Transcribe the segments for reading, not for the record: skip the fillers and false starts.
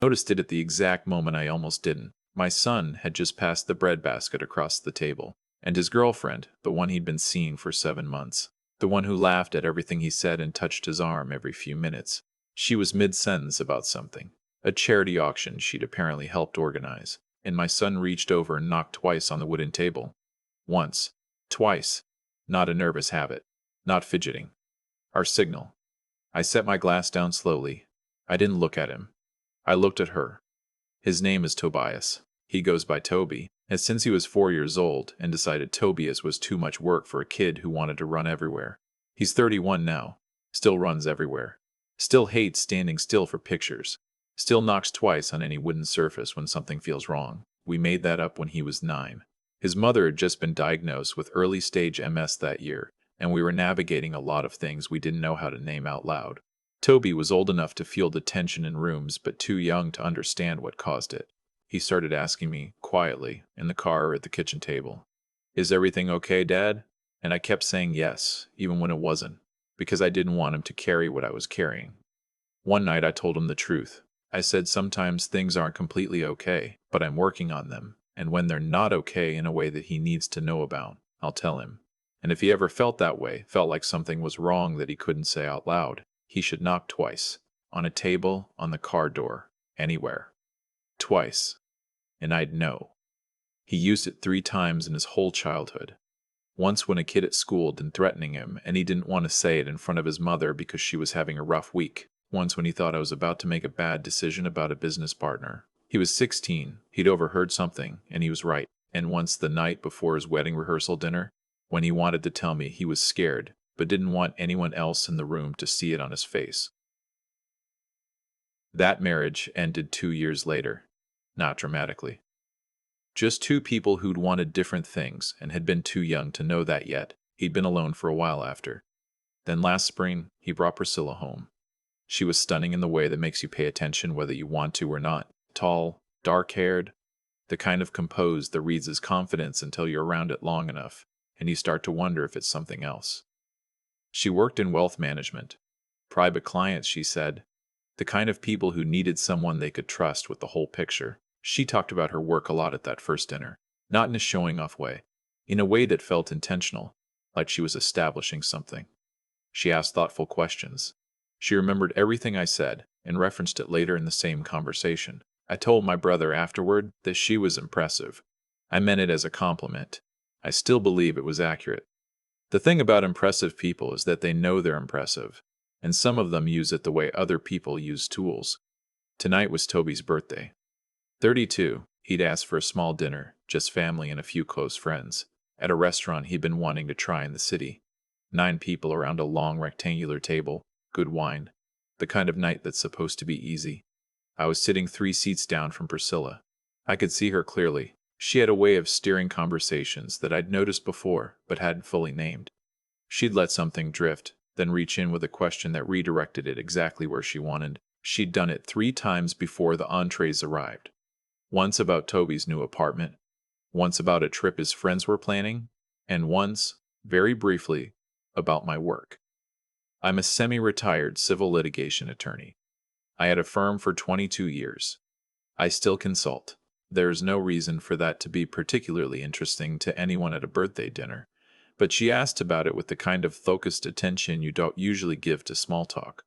Noticed it at the exact moment I almost didn't. My son had just passed the breadbasket across the table, and his girlfriend, the one he'd been seeing for 7 months, the one who laughed at everything he said and touched his arm every few minutes, she was mid-sentence about something, a charity auction she'd apparently helped organize, and my son reached over and knocked twice on the wooden table. Once. Twice. Not a nervous habit. Not fidgeting. Our signal. I set my glass down slowly. I didn't look at him. I looked at her. His name is Tobias. He goes by Toby, and since he was 4 years old and decided Tobias was too much work for a kid who wanted to run everywhere. He's 31 now. Still runs everywhere. Still hates standing still for pictures. Still knocks twice on any wooden surface when something feels wrong. We made that up when he was 9. His mother had just been diagnosed with early-stage MS that year, and we were navigating a lot of things we didn't know how to name out loud. Toby was old enough to feel the tension in rooms, but too young to understand what caused it. He started asking me, quietly, in the car or at the kitchen table, "Is everything okay, Dad?" And I kept saying yes, even when it wasn't, because I didn't want him to carry what I was carrying. One night I told him the truth. I said sometimes things aren't completely okay, but I'm working on them, and when they're not okay in a way that he needs to know about, I'll tell him. And if he ever felt that way, felt like something was wrong that he couldn't say out loud, he should knock twice. On a table, on the car door, anywhere. Twice. And I'd know. He used it 3 times in his whole childhood. Once when a kid at school had been threatening him, and he didn't want to say it in front of his mother because she was having a rough week. Once when he thought I was about to make a bad decision about a business partner. He was 16, he'd overheard something, and he was right. And once the night before his wedding rehearsal dinner, when he wanted to tell me he was scared, but didn't want anyone else in the room to see it on his face. That marriage ended 2 years later. Not dramatically. Just 2 people who'd wanted different things and had been too young to know that yet. He'd been alone for a while after. Then last spring, he brought Priscilla home. She was stunning in the way that makes you pay attention whether you want to or not. Tall, dark-haired, the kind of composed that reads as confidence until you're around it long enough, and you start to wonder if it's something else. She worked in wealth management. Private clients, she said. The kind of people who needed someone they could trust with the whole picture. She talked about her work a lot at that first dinner, not in a showing-off way, in a way that felt intentional, like she was establishing something. She asked thoughtful questions. She remembered everything I said and referenced it later in the same conversation. I told my brother afterward that she was impressive. I meant it as a compliment. I still believe it was accurate. The thing about impressive people is that they know they're impressive, and some of them use it the way other people use tools. Tonight was Toby's birthday. 32, he'd asked for a small dinner, just family and a few close friends, at a restaurant he'd been wanting to try in the city. 9 people around a long rectangular table, good wine, the kind of night that's supposed to be easy. I was sitting 3 seats down from Priscilla. I could see her clearly. She had a way of steering conversations that I'd noticed before but hadn't fully named. She'd let something drift, then reach in with a question that redirected it exactly where she wanted. She'd done it 3 times before the entrees arrived. Once about Toby's new apartment, once about a trip his friends were planning, and once, very briefly, about my work. I'm a semi-retired civil litigation attorney. I had a firm for 22 years. I still consult. There's no reason for that to be particularly interesting to anyone at a birthday dinner, but she asked about it with the kind of focused attention you don't usually give to small talk.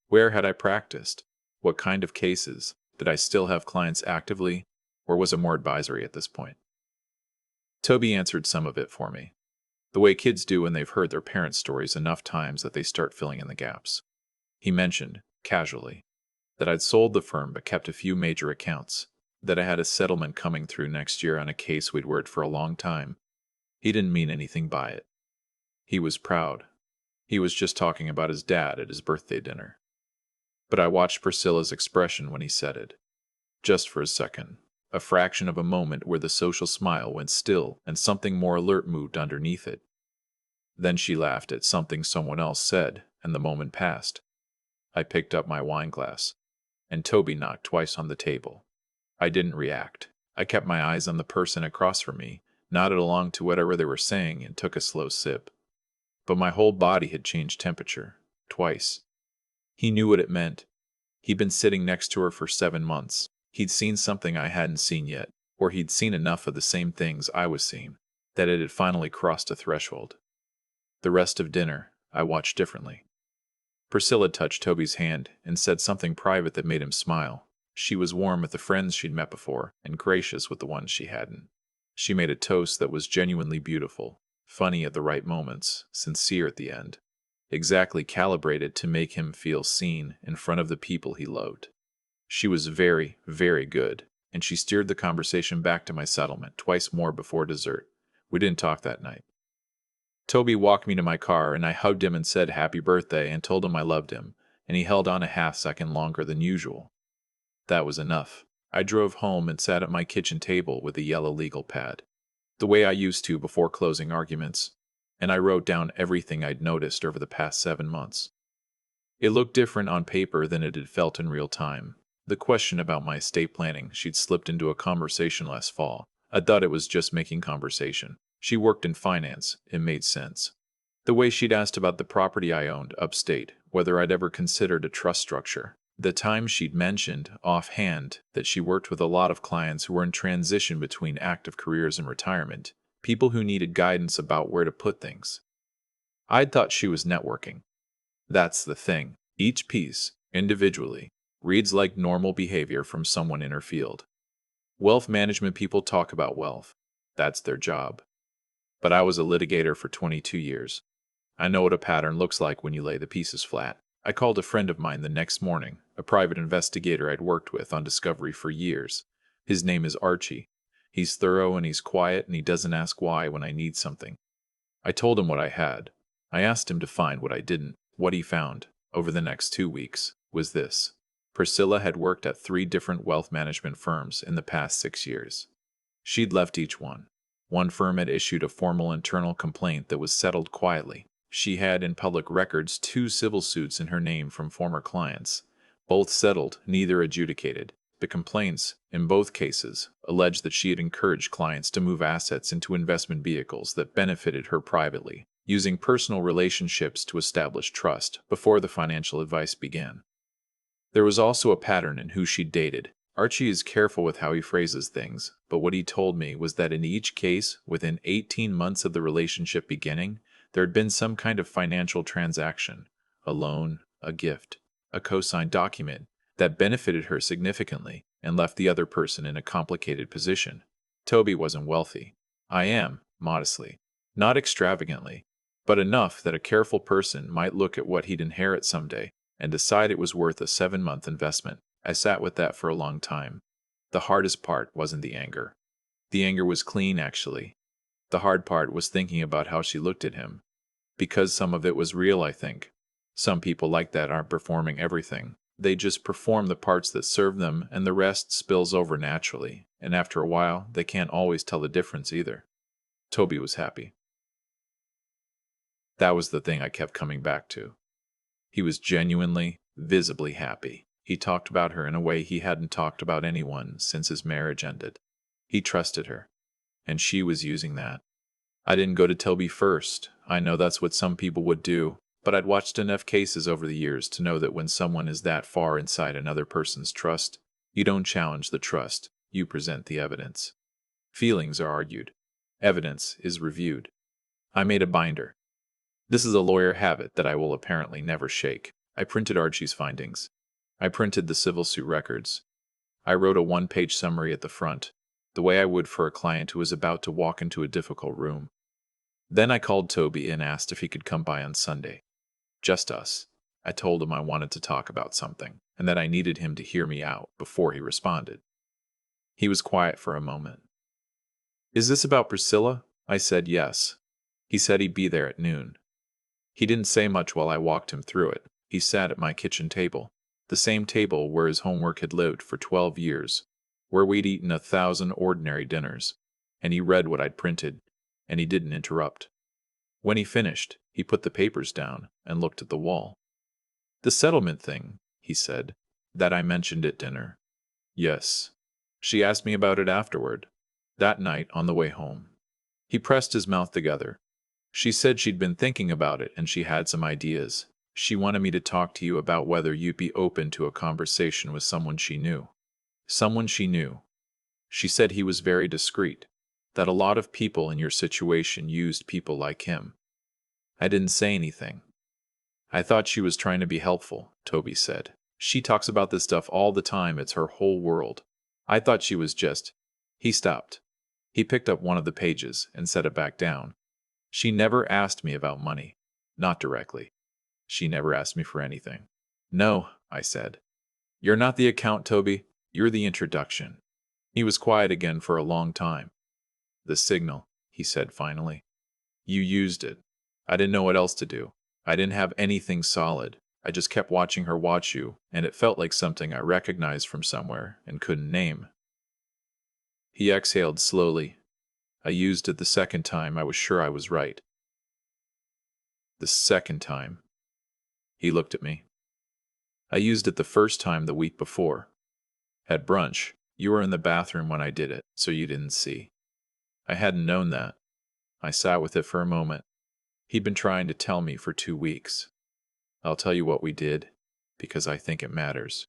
Where had I practiced? What kind of cases? Did I still have clients actively, or was it more advisory at this point? Toby answered some of it for me, the way kids do when they've heard their parents' stories enough times that they start filling in the gaps. He mentioned, casually, that I'd sold the firm but kept a few major accounts, that I had a settlement coming through next year on a case we'd worked for a long time. He didn't mean anything by it. He was proud. He was just talking about his dad at his birthday dinner. But I watched Priscilla's expression when he said it. Just for a second. A fraction of a moment where the social smile went still and something more alert moved underneath it. Then she laughed at something someone else said, and the moment passed. I picked up my wine glass, and Toby knocked twice on the table. I didn't react. I kept my eyes on the person across from me, nodded along to whatever they were saying, and took a slow sip. But my whole body had changed temperature, twice. He knew what it meant. He'd been sitting next to her for 7 months. He'd seen something I hadn't seen yet, or he'd seen enough of the same things I was seeing, that it had finally crossed a threshold. The rest of dinner, I watched differently. Priscilla touched Toby's hand and said something private that made him smile. She was warm with the friends she'd met before and gracious with the ones she hadn't. She made a toast that was genuinely beautiful, funny at the right moments, sincere at the end, exactly calibrated to make him feel seen in front of the people he loved. She was very, very good, and she steered the conversation back to my settlement twice more before dessert. We didn't talk that night. Toby walked me to my car, and I hugged him and said happy birthday and told him I loved him, and he held on a half-second longer than usual. That was enough. I drove home and sat at my kitchen table with a yellow legal pad, the way I used to before closing arguments, and I wrote down everything I'd noticed over the past 7 months. It looked different on paper than it had felt in real time. The question about my estate planning she'd slipped into a conversation last fall. I thought it was just making conversation. She worked in finance. It made sense. The way she'd asked about the property I owned upstate, whether I'd ever considered a trust structure. The time she'd mentioned, offhand, that she worked with a lot of clients who were in transition between active careers and retirement, people who needed guidance about where to put things. I'd thought she was networking. That's the thing. Each piece, individually, reads like normal behavior from someone in her field. Wealth management people talk about wealth. That's their job. But I was a litigator for 22 years. I know what a pattern looks like when you lay the pieces flat. I called a friend of mine the next morning, a private investigator I'd worked with on Discovery for years. His name is Archie. He's thorough and he's quiet and he doesn't ask why when I need something. I told him what I had. I asked him to find what I didn't. What he found, over the next 2 weeks, was this. Priscilla had worked at 3 different wealth management firms in the past 6 years. She'd left each one. One firm had issued a formal internal complaint that was settled quietly. She had in public records 2 civil suits in her name from former clients. Both settled, neither adjudicated. The complaints, in both cases, alleged that she had encouraged clients to move assets into investment vehicles that benefited her privately, using personal relationships to establish trust before the financial advice began. There was also a pattern in who she'd dated. Archie is careful with how he phrases things, but what he told me was that in each case, within 18 months of the relationship beginning, there had been some kind of financial transaction, a loan, a gift, a co-signed document, that benefited her significantly and left the other person in a complicated position. Toby wasn't wealthy. I am, modestly. Not extravagantly, but enough that a careful person might look at what he'd inherit someday and decide it was worth a 7-month investment. I sat with that for a long time. The hardest part wasn't the anger. The anger was clean, actually. The hard part was thinking about how she looked at him. Because some of it was real, I think. Some people like that aren't performing everything. They just perform the parts that serve them, and the rest spills over naturally, and after a while, they can't always tell the difference either. Toby was happy. That was the thing I kept coming back to. He was genuinely, visibly happy. He talked about her in a way he hadn't talked about anyone since his marriage ended. He trusted her, and she was using that. I didn't go to Toby first. I know that's what some people would do, but I'd watched enough cases over the years to know that when someone is that far inside another person's trust, you don't challenge the trust, you present the evidence. Feelings are argued. Evidence is reviewed. I made a binder. This is a lawyer habit that I will apparently never shake. I printed Archie's findings. I printed the civil suit records. I wrote a 1-page summary at the front, the way I would for a client who was about to walk into a difficult room. Then I called Toby and asked if he could come by on Sunday. Just us. I told him I wanted to talk about something, and that I needed him to hear me out before he responded. He was quiet for a moment. Is this about Priscilla? I said yes. He said he'd be there at noon. He didn't say much while I walked him through it. He sat at my kitchen table, the same table where his homework had lived for 12 years, where we'd eaten 1,000 ordinary dinners, and he read what I'd printed, and he didn't interrupt. When he finished, he put the papers down and looked at the wall. The settlement thing, he said, that I mentioned at dinner. Yes. She asked me about it afterward, that night on the way home. He pressed his mouth together. She said she'd been thinking about it and she had some ideas. She wanted me to talk to you about whether you'd be open to a conversation with someone she knew. Someone she knew. She said he was very discreet, that a lot of people in your situation used people like him. I didn't say anything. I thought she was trying to be helpful, Toby said. She talks about this stuff all the time, it's her whole world. I thought she was just... He stopped. He picked up one of the pages and set it back down. She never asked me about money. Not directly. She never asked me for anything. No, I said. You're not the account, Toby. You're the introduction. He was quiet again for a long time. The signal, he said finally. You used it. I didn't know what else to do. I didn't have anything solid. I just kept watching her watch you, and it felt like something I recognized from somewhere and couldn't name. He exhaled slowly. I used it the second time. I was sure I was right. The second time. He looked at me. I used it the first time the week before. At brunch, you were in the bathroom when I did it, so you didn't see. I hadn't known that. I sat with it for a moment. He'd been trying to tell me for 2 weeks. I'll tell you what we did, because I think it matters.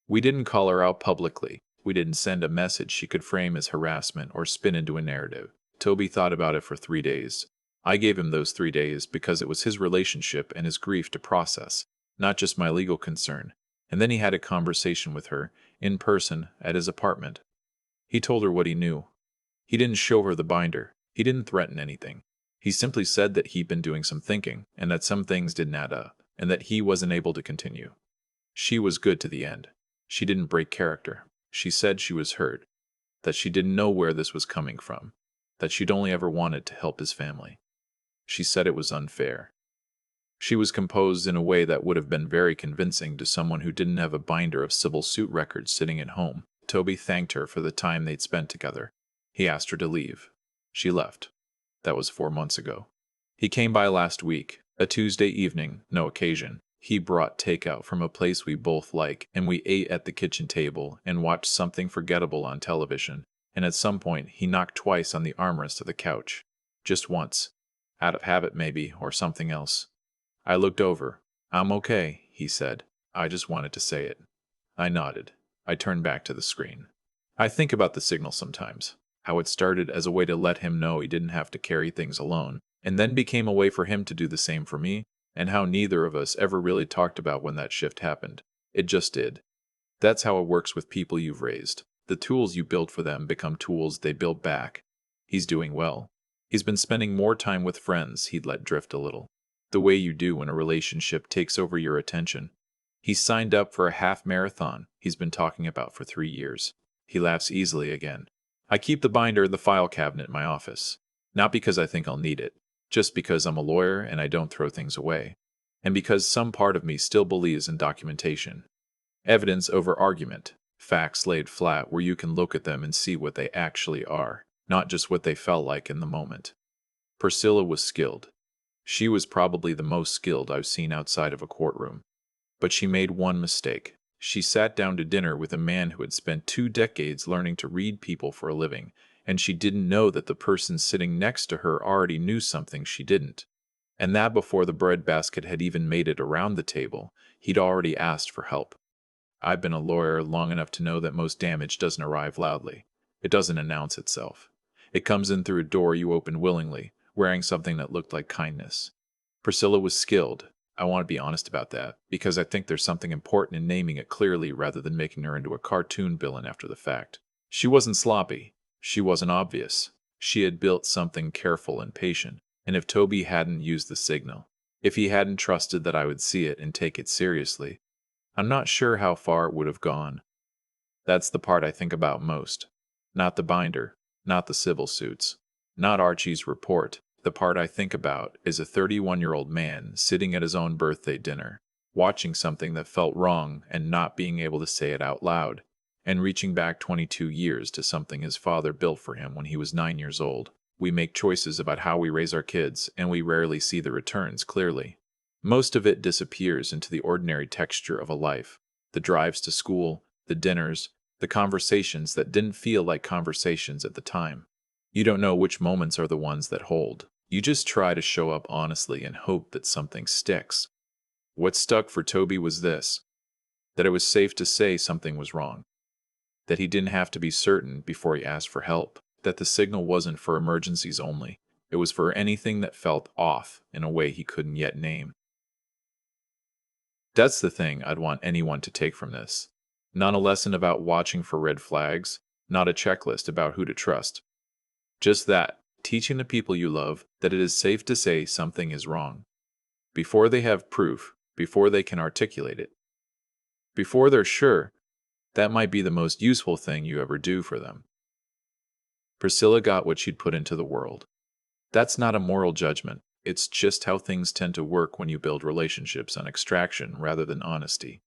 We didn't call her out publicly. We didn't send a message she could frame as harassment or spin into a narrative. Toby thought about it for 3 days. I gave him those 3 days because it was his relationship and his grief to process, not just my legal concern. And then he had a conversation with her, in person, at his apartment. He told her what he knew. He didn't show her the binder. He didn't threaten anything. He simply said that he'd been doing some thinking, and that some things didn't add up, and that he wasn't able to continue. She was good to the end. She didn't break character. She said she was hurt, that she didn't know where this was coming from, that she'd only ever wanted to help his family. She said it was unfair. She was composed in a way that would have been very convincing to someone who didn't have a binder of civil suit records sitting at home. Toby thanked her for the time they'd spent together. He asked her to leave. She left. That was 4 months ago. He came by last week, a Tuesday evening, no occasion. He brought takeout from a place we both like, and we ate at the kitchen table and watched something forgettable on television. And at some point, he knocked twice on the armrest of the couch. Just once. Out of habit, maybe, or something else. I looked over. I'm okay, he said. I just wanted to say it. I nodded. I turned back to the screen. I think about the signal sometimes. How it started as a way to let him know he didn't have to carry things alone, and then became a way for him to do the same for me, and how neither of us ever really talked about when that shift happened. It just did. That's how it works with people you've raised. The tools you build for them become tools they build back. He's doing well. He's been spending more time with friends he'd let drift a little. The way you do when a relationship takes over your attention. He's signed up for a half marathon he's been talking about for 3 years. He laughs easily again. I keep the binder in the file cabinet in my office. Not because I think I'll need it, just because I'm a lawyer and I don't throw things away. And because some part of me still believes in documentation. Evidence over argument. Facts laid flat where you can look at them and see what they actually are, not just what they felt like in the moment. Priscilla was skilled. She was probably the most skilled I've seen outside of a courtroom. But she made one mistake. She sat down to dinner with a man who had spent 2 decades learning to read people for a living, and she didn't know that the person sitting next to her already knew something she didn't. And that before the breadbasket had even made it around the table, he'd already asked for help. I've been a lawyer long enough to know that most damage doesn't arrive loudly. It doesn't announce itself. It comes in through a door you open willingly, wearing something that looked like kindness. Priscilla was skilled. I want to be honest about that, because I think there's something important in naming it clearly rather than making her into a cartoon villain after the fact. She wasn't sloppy. She wasn't obvious. She had built something careful and patient, and if Toby hadn't used the signal, if he hadn't trusted that I would see it and take it seriously, I'm not sure how far it would have gone. That's the part I think about most. Not the binder, not the civil suits, not Archie's report. The part I think about is a 31-year-old man sitting at his own birthday dinner, watching something that felt wrong and not being able to say it out loud, and reaching back 22 years to something his father built for him when he was 9 years old. We make choices about how we raise our kids, and we rarely see the returns clearly. Most of it disappears into the ordinary texture of a life. The drives to school, the dinners, the conversations that didn't feel like conversations at the time. You don't know which moments are the ones that hold. You just try to show up honestly and hope that something sticks. What stuck for Toby was this: that it was safe to say something was wrong, that he didn't have to be certain before he asked for help, that the signal wasn't for emergencies only, it was for anything that felt off in a way he couldn't yet name. That's the thing I'd want anyone to take from this. Not a lesson about watching for red flags, not a checklist about who to trust. Just that, teaching the people you love that it is safe to say something is wrong. Before they have proof, before they can articulate it. Before they're sure, that might be the most useful thing you ever do for them. Priscilla got what she'd put into the world. That's not a moral judgment, it's just how things tend to work when you build relationships on extraction rather than honesty.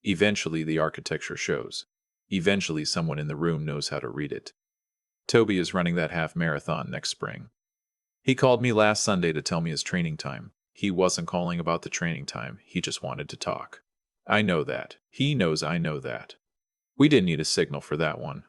Eventually the architecture shows. Eventually someone in the room knows how to read it. Toby is running that half marathon next spring. He called me last Sunday to tell me his training time. He wasn't calling about the training time, he just wanted to talk. I know that. He knows I know that. We didn't need a signal for that one.